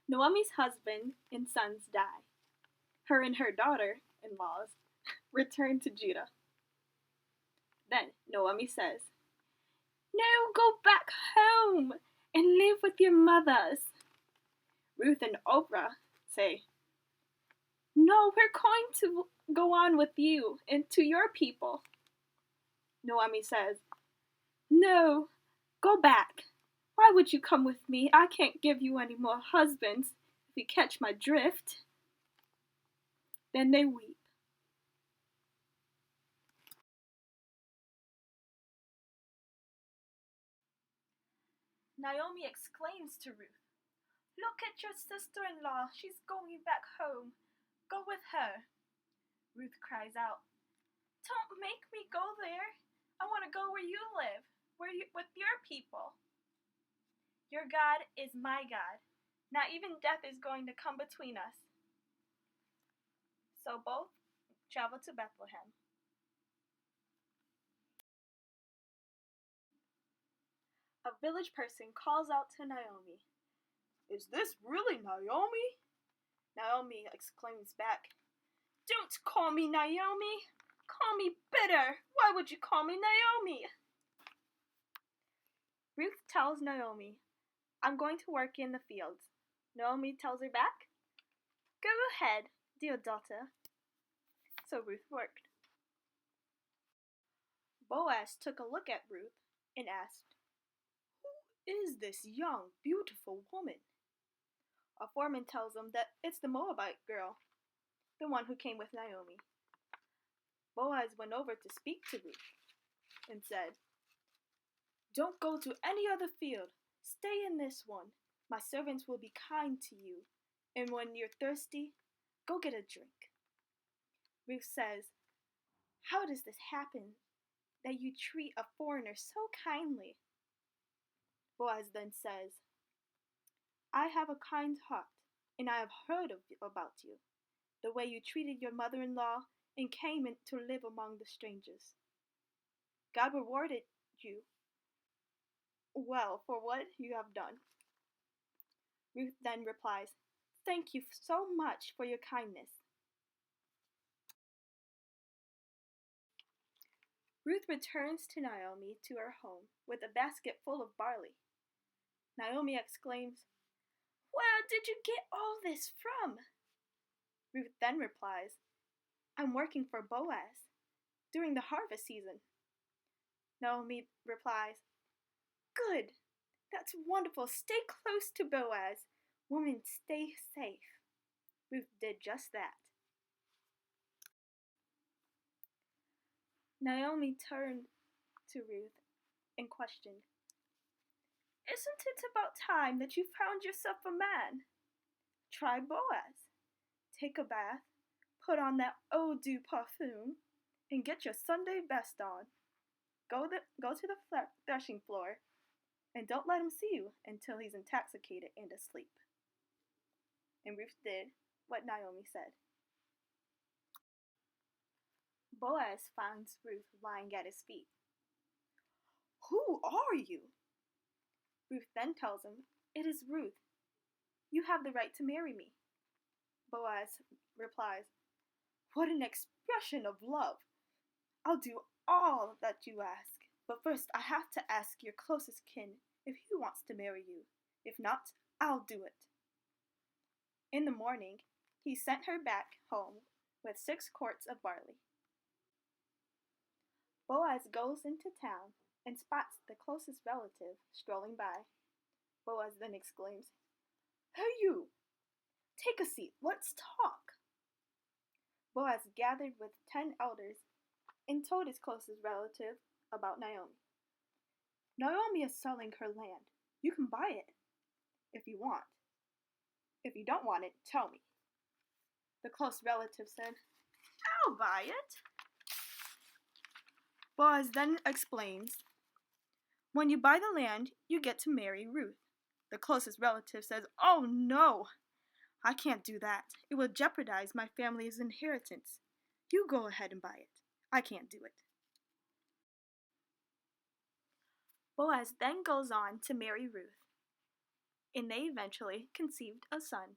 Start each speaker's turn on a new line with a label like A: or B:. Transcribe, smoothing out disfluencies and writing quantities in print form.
A: Naomi's husband and sons die. Her and her daughter-in-laws return to Judah. Then Naomi says, "No, go back home and live with your mothers." Ruth and Oprah say, "No, we're going to go on with you and to your people." Naomi says, "No, go back. Why would you come with me? I can't give you any more husbands if you catch my drift." Then they weep. Naomi exclaims to Ruth, "Look at your sister-in-law. She's going back home. Go with her." Ruth cries out, "Don't make me go there. I want to go where you live, with your people." "Your God is my God. Not even death is going to come between us." So both travel to Bethlehem. A village person calls out to Naomi, "Is this really Naomi?" Naomi exclaims back, "Don't call me Naomi. Call me bitter. Why would you call me Naomi?" Ruth tells Naomi, "I'm going to work in the fields." Naomi tells her back, "Go ahead, dear daughter." So Ruth worked. Boaz took a look at Ruth and asked, "Who is this young, beautiful woman?" A foreman tells him that it's the Moabite girl, the one who came with Naomi. Boaz went over to speak to Ruth and said, "Don't go to any other field. Stay in this one. My servants will be kind to you, and when you're thirsty, go get a drink." Ruth says, "How does this happen, that you treat a foreigner so kindly?" Boaz then says, "I have a kind heart, and I have heard about you, the way you treated your mother-in-law and came to live among the strangers. God rewarded you well for what you have done." Ruth then replies, "Thank you so much for your kindness." Ruth returns to Naomi to her home with a basket full of barley. Naomi exclaims, "Where did you get all this from?" Ruth then replies, "I'm working for Boaz during the harvest season." Naomi replies, "Good, that's wonderful. Stay close to Boaz. Women, stay safe." Ruth did just that. Naomi turned to Ruth and questioned, "Isn't it about time that you found yourself a man? Try Boaz. Take a bath, put on that eau de parfum, and get your Sunday best on. Go to the threshing floor, and don't let him see you until he's intoxicated and asleep." And Ruth did what Naomi said. Boaz finds Ruth lying at his feet. "Who are you?" Ruth then tells him, "It is Ruth. You have the right to marry me." Boaz replies, "What an expression of love. I'll do all that you ask, but first I have to ask your closest kin if he wants to marry you. If not, I'll do it." In the morning, he sent her back home with 6 quarts of barley. Boaz goes into town and spots the closest relative strolling by. Boaz then exclaims, "Hey you! Take a seat, let's talk." Boaz gathered with 10 elders and told his closest relative about Naomi. "Naomi is selling her land. You can buy it if you want. If you don't want it, tell me." The close relative said, "I'll buy it." Boaz then explains, "When you buy the land, you get to marry Ruth." The closest relative says, "Oh no, I can't do that. It will jeopardize my family's inheritance. You go ahead and buy it. I can't do it." Boaz then goes on to marry Ruth. and they eventually conceived a son.